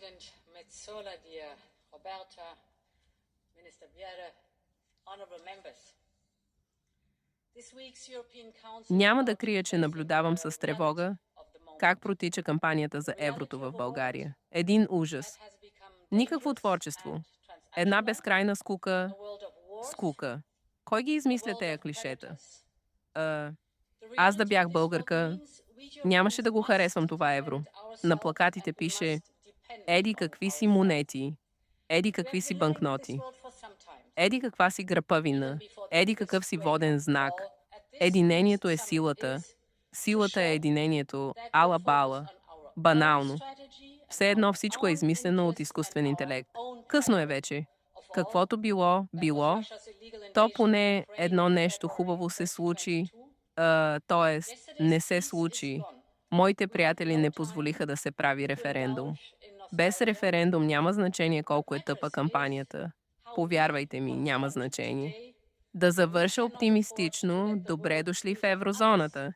President Metsola, dear Roberta, Minister Bjerre, honorable members. Няма да крия, че наблюдавам с тревога как протича кампанията за еврото в България. Един ужас. Никакво творчество. Една безкрайна скука. Скука. Кой ги измисля тея клишета? Аз да бях българка, нямаше да го харесвам това евро. На плакатите пише: еди какви си монети, еди какви си банкноти, еди каква си грапавина, еди какъв си воден знак. Единението е силата. Силата е единението. Ала-бала. Банално. Все едно всичко е измислено от изкуствен интелект. Късно е вече. Каквото било, било. То поне едно нещо хубаво се случи. Т.е. не се случи. Моите приятели не позволиха да се прави референдум. Без референдум няма значение колко е тъпа кампанията. Повярвайте ми, няма значение. Да завърша оптимистично, добре дошли в еврозоната.